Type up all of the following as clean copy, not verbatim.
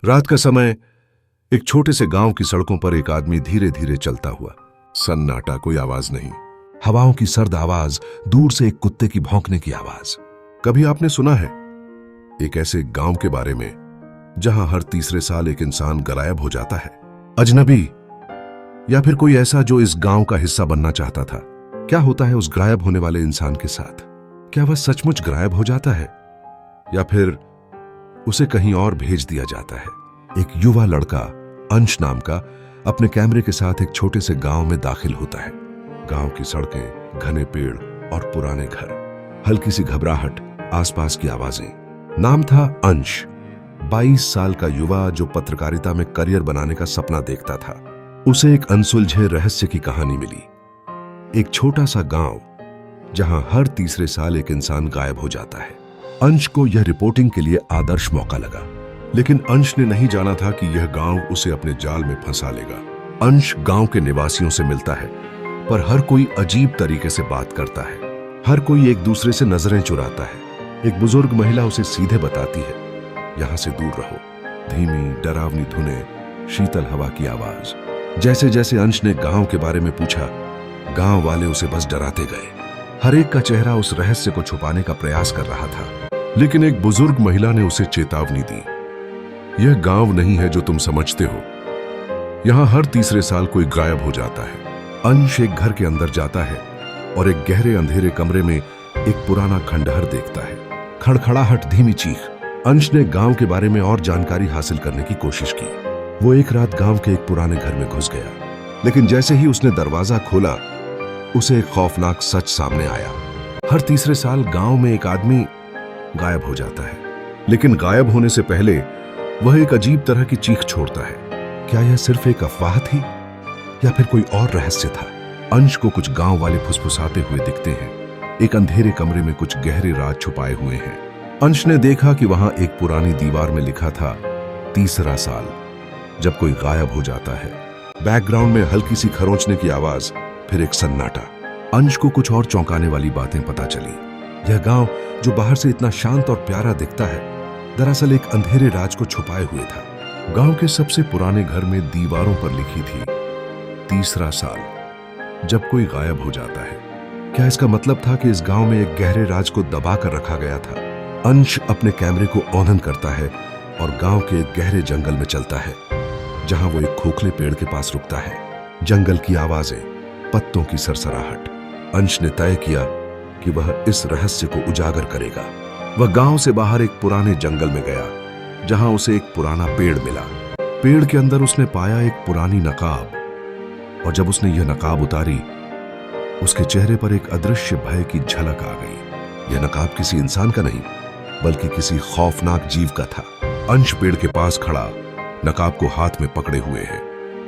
रात का समय, एक छोटे से गांव की सड़कों पर एक आदमी धीरे धीरे चलता हुआ। सन्नाटा, कोई आवाज नहीं। हवाओं की सर्द आवाज, दूर से एक कुत्ते की भौंकने की आवाज। कभी आपने सुना है एक ऐसे गांव के बारे में जहां हर तीसरे साल एक इंसान गायब हो जाता है? अजनबी, या फिर कोई ऐसा जो इस गांव का हिस्सा बनना चाहता था? क्या होता है उस गायब होने वाले इंसान के साथ? क्या वह सचमुच गायब हो जाता है या फिर उसे कहीं और भेज दिया जाता है? एक युवा लड़का, अंश नाम का, अपने कैमरे के साथ एक छोटे से गांव में दाखिल होता है। गांव की सड़कें, घने पेड़ और पुराने घर, हल्की सी घबराहट, आसपास की आवाजें। नाम था अंश, 22 साल का युवा जो पत्रकारिता में करियर बनाने का सपना देखता था। उसे एक अनसुलझे रहस्य की कहानी मिली। एक छोटा सा गांव जहां हर तीसरे साल एक इंसान गायब हो जाता है। अंश को यह रिपोर्टिंग के लिए आदर्श मौका लगा, लेकिन अंश ने नहीं जाना था कि यह गांव उसे अपने जाल में फंसा लेगा। अंश गांव के निवासियों से मिलता है, पर हर कोई अजीब तरीके से बात करता है। हर कोई एक दूसरे से नजरें चुराता है। एक बुजुर्ग महिला उसे सीधे बताती है, यहां से दूर रहो। धीमी डरावनी धुनें, शीतल हवा की आवाज। जैसे जैसे अंश ने गांव के बारे में पूछा, गांव वाले उसे बस डराते गए। हर एक का चेहरा उस रहस्य को छुपाने का प्रयास कर रहा था, लेकिन एक बुजुर्ग महिला ने उसे चेतावनी दी, यह गांव नहीं है जो तुम समझते हो। यहां हर तीसरे साल कोई गायब हो जाता है। अंश एक घर के अंदर जाता है और एक गहरे अंधेरे कमरे में एक पुराना खंडहर देखता है। खड़खड़ाहट, धीमी चीख। अंश ने गांव के बारे में और जानकारी हासिल करने की कोशिश की। वो एक रात गांव के एक पुराने घर में घुस गया, लेकिन जैसे ही उसने दरवाजा खोला, उसे एक खौफनाक सच सामने आया। हर तीसरे साल गांव में एक आदमी गायब हो जाता है, लेकिन गायब होने से पहले वह एक अजीब तरह की चीख छोड़ता है। क्या यह सिर्फ एक अफवाह थी या फिर कोई और रहस्य था? अंश को कुछ गांव वाले फुसफुसाते हुए दिखते हैं। एक अंधेरे कमरे में कुछ गहरे राज छुपाए हुए हैं। अंश ने देखा कि वहां एक पुरानी दीवार में लिखा था, तीसरा साल जब कोई गायब हो जाता है। बैकग्राउंड में हल्की सी खरोंचने की आवाज, फिर एक सन्नाटा। अंश को कुछ और चौंकाने वाली बातें पता चली। यह गांव जो बाहर से इतना शांत और प्यारा दिखता है, दरअसल एक अंधेरे राज को छुपाए हुए था। गांव के सबसे पुराने घर में दीवारों पर लिखी थी, तीसरा साल जब कोई गायब हो जाता है। क्या इसका मतलब था कि इस गांव में एक गहरे राज को दबा कर रखा गया था? अंश अपने कैमरे को ऑन करता है और गांव के एक गहरे जंगल में चलता है, जहां वो एक खोखले पेड़ के पास रुकता है। जंगल की आवाजें, पत्तों की सरसराहट। अंश ने तय किया कि वह इस रहस्य को उजागर करेगा। वह गांव से बाहर एक पुराने जंगल में गया, जहां उसे एक पुराना पेड़ मिला। पेड़ के अंदर उसने पाया एक पुरानी नकाब, और जब उसने यह नकाब उतारी, उसके चेहरे पर एक अदृश्य भय की झलक आ गई। यह नकाब किसी इंसान का नहीं, बल्कि किसी खौफनाक जीव का था। अंश पेड़ के पास खड़ा, नकाब को हाथ में पकड़े हुए है।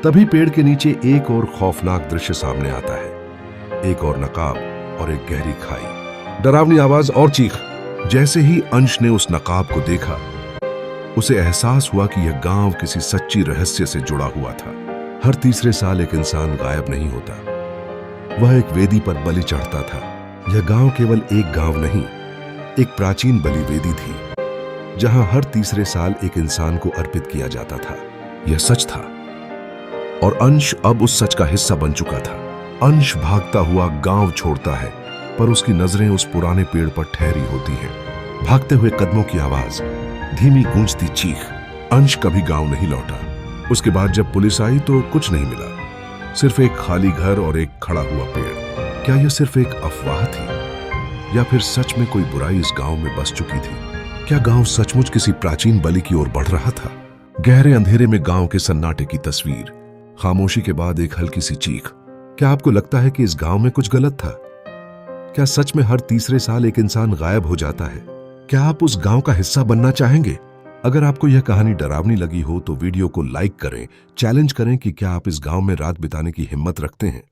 तभी पेड़ के नीचे एक और खौफनाक दृश्य सामने आता है। एक और नकाब और एक गहरी खाई, डरावनी आवाज और चीख। जैसे ही अंश ने उस नकाब को देखा, उसे एहसास हुआ कि यह गांव किसी सच्ची रहस्य से जुड़ा हुआ था। हर तीसरे साल एक इंसान गायब नहीं होता, वह एक वेदी पर बलि चढ़ता था। यह गांव केवल एक गांव नहीं, एक प्राचीन बलि वेदी थी, जहां हर तीसरे साल एक इंसान को अर्पित किया जाता था। यह सच था, और अंश अब उस सच का हिस्सा बन चुका था। अंश भागता हुआ गांव छोड़ता है, पर उसकी नजरें उस पुराने पेड़ पर ठहरी होती हैं। भागते हुए कदमों की आवाज, धीमी गूंजती चीख। अंश कभी गांव नहीं लौटा। उसके बाद जब पुलिस आई तो कुछ नहीं मिला, सिर्फ एक खाली घर और एक खड़ा हुआ पेड़। क्या यह सिर्फ एक अफवाह थी, या फिर सच में कोई बुराई इस गांव में बस चुकी थी? क्या गांव सचमुच किसी प्राचीन बलि की ओर बढ़ रहा था? गहरे अंधेरे में गांव के सन्नाटे की तस्वीर, खामोशी के बाद एक हल्की सी चीख। क्या आपको लगता है कि इस गांव में कुछ गलत था? क्या सच में हर तीसरे साल एक इंसान गायब हो जाता है? क्या आप उस गांव का हिस्सा बनना चाहेंगे? अगर आपको यह कहानी डरावनी लगी हो तो वीडियो को लाइक करें, चैलेंज करें कि क्या आप इस गांव में रात बिताने की हिम्मत रखते हैं।